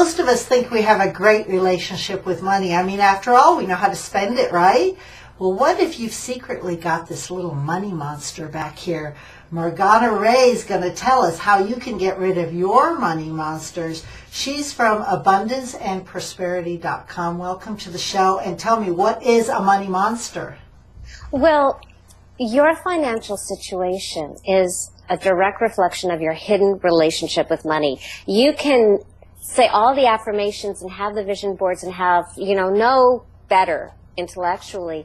Most of us think we have a great relationship with money. I mean, after all, we know how to spend it, right? Well, what if you've secretly got this little money monster back here? Morgana Rae is going to tell us how you can get rid of your money monsters. She's from abundanceandprosperity.com. Welcome to the show, and tell me, what is a money monster? Well, your financial situation is a direct reflection of your hidden relationship with money. You can say all the affirmations and have the vision boards and have, know better intellectually.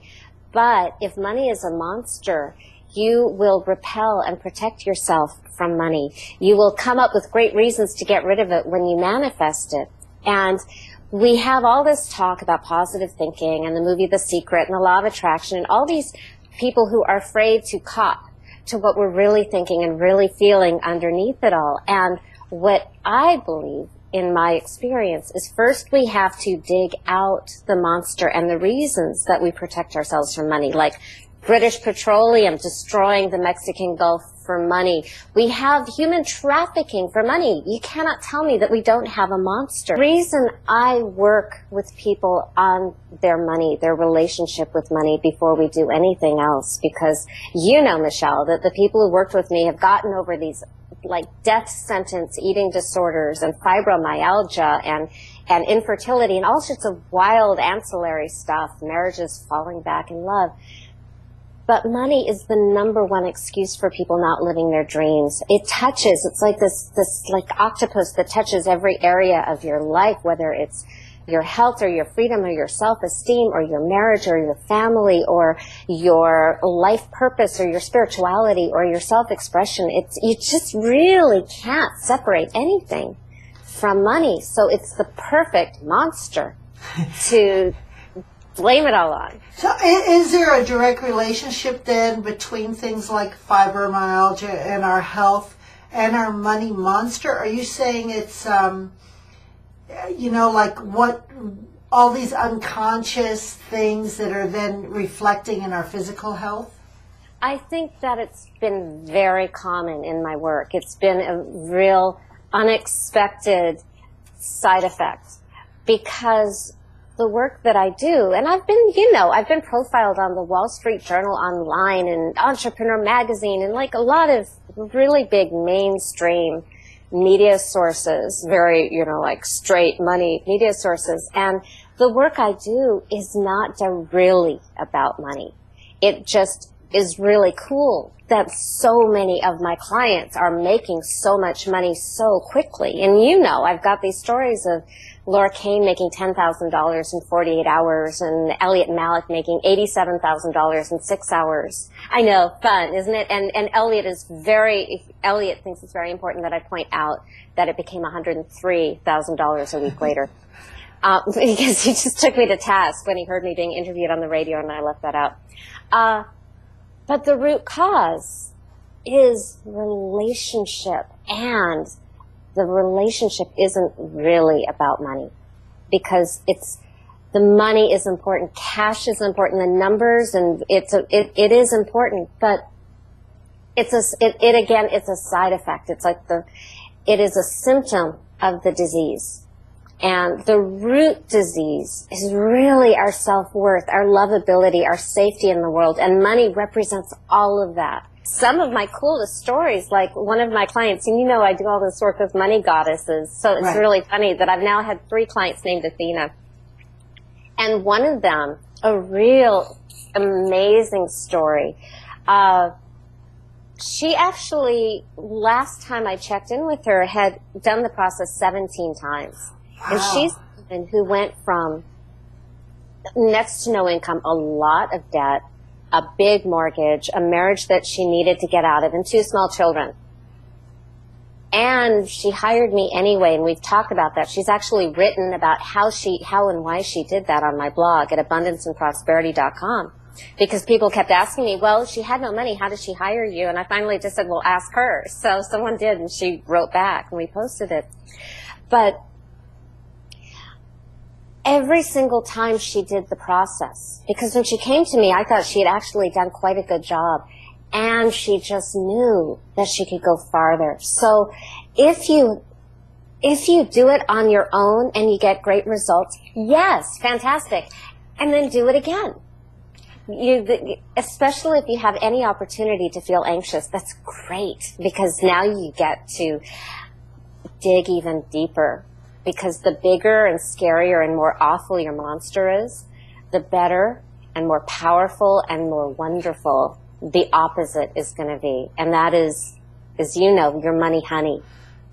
But if money is a monster, you will repel and protect yourself from money. You will come up with great reasons to get rid of it when you manifest it. And we have all this talk about positive thinking and the movie The Secret and the law of attraction and all these people who are afraid to cop to what we're really thinking and really feeling underneath it all. And what I believe in my experience is first we have to dig out the monster and the reasons that we protect ourselves from money, like British Petroleum destroying the Mexican Gulf for money. We have human trafficking for money. You cannot tell me that we don't have a monster. The reason I work with people on their money, their relationship with money before we do anything else, because Michelle, that the people who worked with me have gotten over these like death sentence eating disorders and fibromyalgia and infertility and all sorts of wild ancillary stuff, marriages falling back in love. But money is the #1 excuse for people not living their dreams. It touches, it's like this like octopus that touches every area of your life, whether it's your health or your freedom or your self-esteem or your marriage or your family or your life purpose or your spirituality or your self-expression. You just really can't separate anything from money. So it's the perfect monster to blame it all on. So is there a direct relationship then between things like fibromyalgia and our health and our money monster? Are you saying it's, like what all these unconscious things that are then reflecting in our physical health? I think that it's been very common in my work. It's been a real unexpected side effect because the work that I do, and I've been profiled on the Wall Street Journal online and Entrepreneur Magazine and like a lot of really big mainstream media sources, very, like straight money media sources. And the work I do is not really about money. It just is really cool that so many of my clients are making so much money so quickly. And I've got these stories of Laura Kane making $10,000 in 48 hours and Elliot Malik making $87,000 in 6 hours. I know, fun, isn't it? And Elliot thinks it's very important that I point out that it became $103,000 a week later. Because he just took me to task when he heard me being interviewed on the radio and I left that out. But the root cause is relationship, and the relationship isn't really about money because the money is important, cash is important, the numbers, and it is important, but it's a side effect. It's like it is a symptom of the disease. And the root disease is really our self-worth, our lovability, our safety in the world, and money represents all of that. Some of my coolest stories, like one of my clients, and I do all this work with money goddesses, so it's really funny that I've now had 3 clients named Athena. And one of them, a real amazing story, she actually, last time I checked in with her, had done the process 17 times. Wow. And she's a woman who went from next to no income, a lot of debt, a big mortgage, a marriage that she needed to get out of, and 2 small children. And she hired me anyway, and we've talked about that. She's actually written about how and why she did that on my blog at abundanceandprosperity.com. Because people kept asking me, well, she had no money, how did she hire you? And I finally just said, well, ask her. So someone did, and she wrote back, and we posted it. But every single time she did the process, because when she came to me, I thought she had actually done quite a good job, and she just knew that she could go farther. So if you If you do it on your own and you get great results, yes, fantastic. And then do it again. Especially if you have any opportunity to feel anxious, that's great, because now you get to dig even deeper. Because the bigger and scarier and more awful your monster is, the better and more powerful and more wonderful the opposite is going to be. And that is, as you know, your money honey,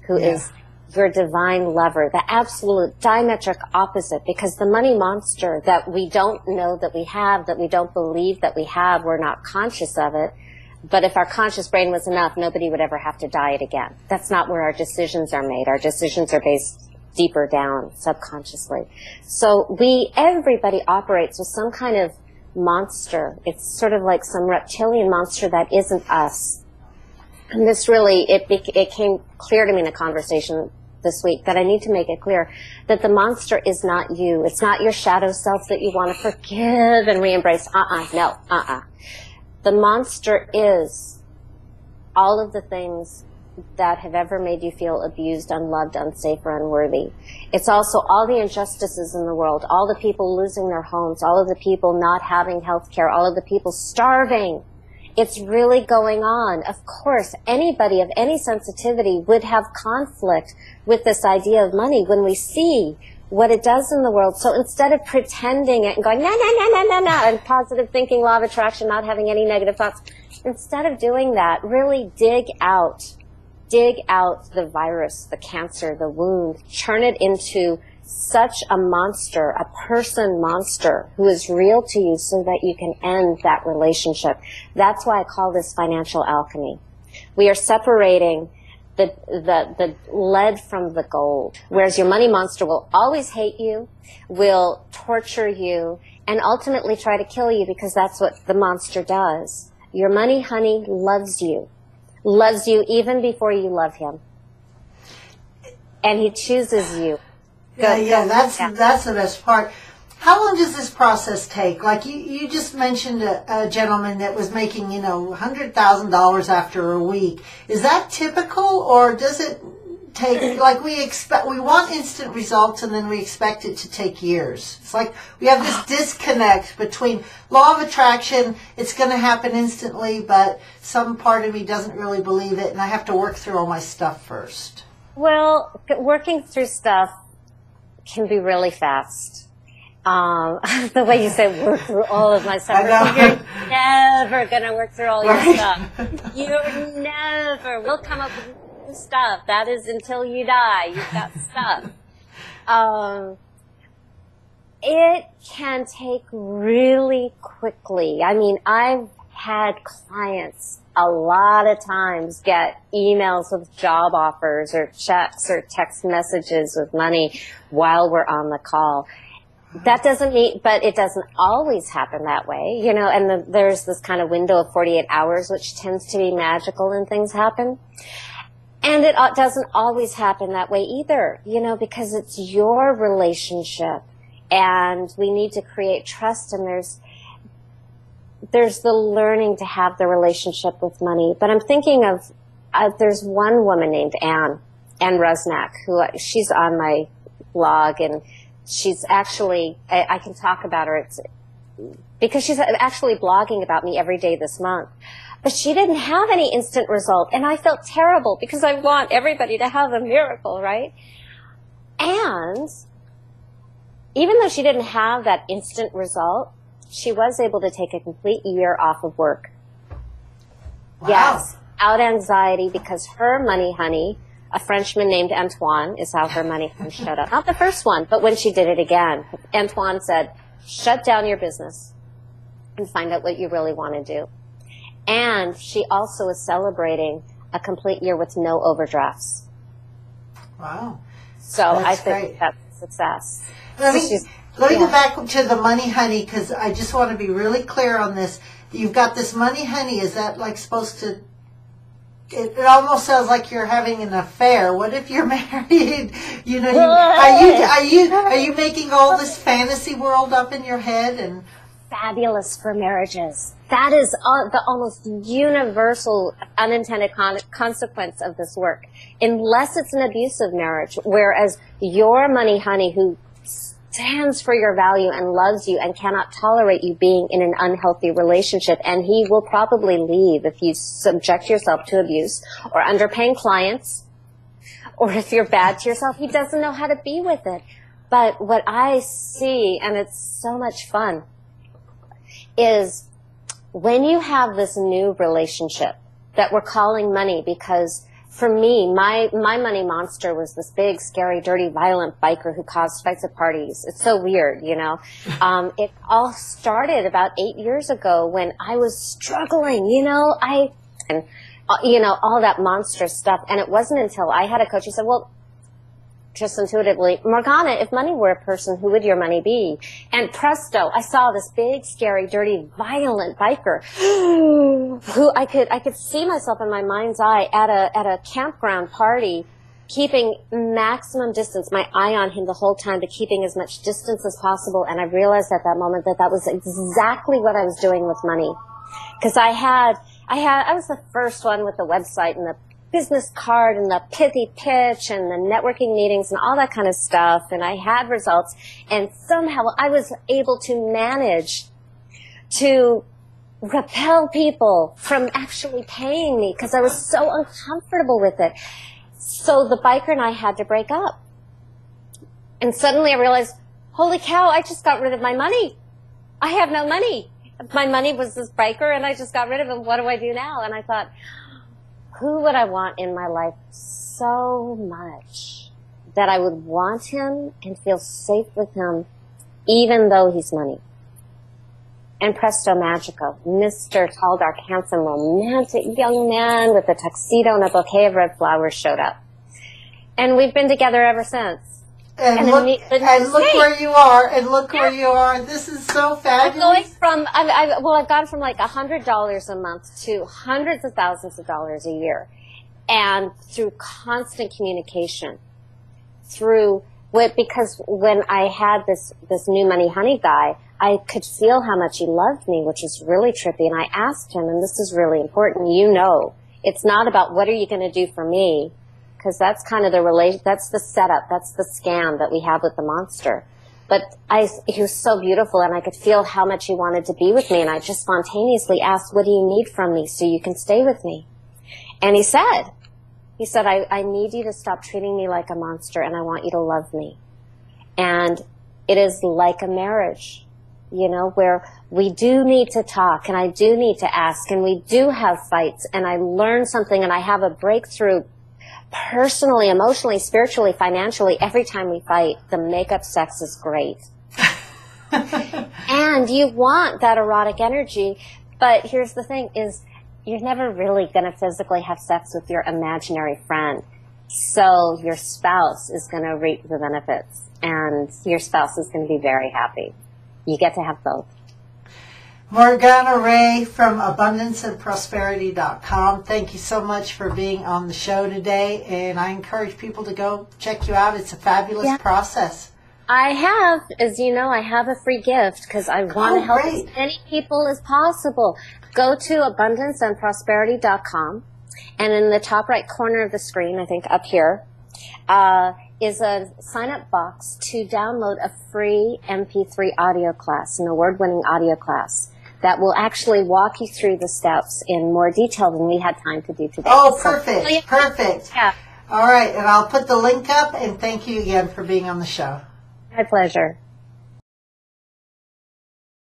who is your divine lover, the absolute diametric opposite. Because the money monster that we don't know that we have, that we don't believe that we have, we're not conscious of it. But if our conscious brain was enough, nobody would ever have to diet again. That's not where our decisions are made. Our decisions are based deeper down, subconsciously. So everybody operates with some kind of monster. It's sort of like some reptilian monster that isn't us. And this really, it came clear to me in a conversation this week that I need to make it clear that the monster is not you. It's not your shadow self that you want to forgive and re-embrace. The monster is all of the things that have ever made you feel abused, unloved, unsafe, or unworthy. It's also all the injustices in the world, all the people losing their homes, all of the people not having health care, all of the people starving. It's really going on. Of course, anybody of any sensitivity would have conflict with this idea of money when we see what it does in the world. So instead of pretending it and going, no, and positive thinking, law of attraction, not having any negative thoughts, instead of doing that, really dig out the virus, the cancer, the wound, turn it into such a monster, a person monster who is real to you so that you can end that relationship. That's why I call this financial alchemy. We are separating the lead from the gold, whereas your money monster will always hate you, will torture you, and ultimately try to kill you, because that's what the monster does. Your money honey loves you even before you love him. And he chooses you. That's the best part. How long does this process take? Like you just mentioned a gentleman that was making, $100,000 after a week. Is that typical, or does it take, like we want instant results and then we expect it to take years? It's like we have this disconnect between law of attraction, it's going to happen instantly, but some part of me doesn't really believe it, and I have to work through all my stuff first. Well, working through stuff can be really fast. The way you say work through all of my stuff, you're never going to work through all your stuff. You're never. We'll come up with new stuff. That is until you die. You've got stuff. It can take really quickly. I mean, I've had clients a lot of times get emails with job offers or checks or text messages with money while we're on the call. That doesn't mean, but it doesn't always happen that way, and there's this kind of window of 48 hours, which tends to be magical and things happen. And it doesn't always happen that way either, because it's your relationship, and we need to create trust, and there's the learning to have the relationship with money. But I'm thinking of, there's one woman named Anne Rusnak, who she's on my blog, and she's actually, I can talk about her, because she's actually blogging about me every day this month. But she didn't have any instant result, and I felt terrible because I want everybody to have a miracle, right? And even though she didn't have that instant result, she was able to take a complete year off of work. Wow. Yes, out anxiety, because her money honey, a Frenchman named Antoine, is how her money honey showed up. Not the first one, but when she did it again. Antoine said, shut down your business and find out what you really want to do. And she also is celebrating a complete year with no overdrafts. Wow. So I think that's a success. Let me go back to the money honey, because I just want to be really clear on this. You've got this money honey. Is that like supposed to, it almost sounds like you're having an affair. What if you're married? Are you making all this fantasy world up in your head? And fabulous for marriages. That is the almost universal unintended consequence of this work, unless it's an abusive marriage, whereas your money honey who stands for your value and loves you and cannot tolerate you being in an unhealthy relationship, and he will probably leave if you subject yourself to abuse or underpaying clients, or if you're bad to yourself, he doesn't know how to be with it. But what I see, and it's so much fun, is when you have this new relationship that we're calling money, because for me, my money monster was this big, scary, dirty, violent biker who caused fights at parties. It's so weird, you know. It all started about 8 years ago when I was struggling, you know, all that monster stuff. And it wasn't until I had a coach who said, well, just intuitively, Morgana, if money were a person, who would your money be? And presto, I saw this big, scary, dirty, violent biker who I could see myself in my mind's eye at a campground party, keeping maximum distance, my eye on him the whole time, but keeping as much distance as possible. And I realized at that moment that was exactly what I was doing with money. Because I was the first one with the website and the business card and the pithy pitch and the networking meetings and all that kind of stuff, and I had results, and somehow I was able to manage to repel people from actually paying me because I was so uncomfortable with it. So the biker and I had to break up, and suddenly I realized, holy cow, I just got rid of my money. I have no money. My money was this biker and I just got rid of him. What do I do now? And I thought, who would I want in my life so much that I would want him and feel safe with him even though he's money? And presto magico, Mr. Tall, Dark, Handsome, romantic young man with a tuxedo and a bouquet of red flowers showed up. And we've been together ever since. And look where you are, and look where you are. This is so fabulous. I've gone from like $100 a month to hundreds of thousands of dollars a year. And through constant communication, because when I had this new money honey guy, I could feel how much he loved me, which was really trippy. And I asked him, and this is really important, it's not about what are you going to do for me, because that's kind of that's the setup, that's the scam that we have with the monster. But he was so beautiful, and I could feel how much he wanted to be with me, and I just spontaneously asked, what do you need from me so you can stay with me? And he said, I need you to stop treating me like a monster, and I want you to love me. And it is like a marriage, where we do need to talk, and I do need to ask, and we do have fights, and I learn something, and I have a breakthrough personally, emotionally, spiritually, financially. Every time we fight, the makeup sex is great. And you want that erotic energy, but here's the thing is you're never really going to physically have sex with your imaginary friend. So your spouse is going to reap the benefits, and your spouse is going to be very happy. You get to have both. Morgana Rae from abundanceandprosperity.com. Thank you so much for being on the show today, and I encourage people to go check you out. It's a fabulous process. I have, as you know, I have a free gift because I want to help as many people as possible. Go to abundanceandprosperity.com, and in the top right corner of the screen, I think up here, is a sign-up box to download a free MP3 audio class, an award-winning audio class that will actually walk you through the steps in more detail than we had time to do today. Oh, perfect. Perfect. Yeah. All right, and I'll put the link up, and thank you again for being on the show. My pleasure.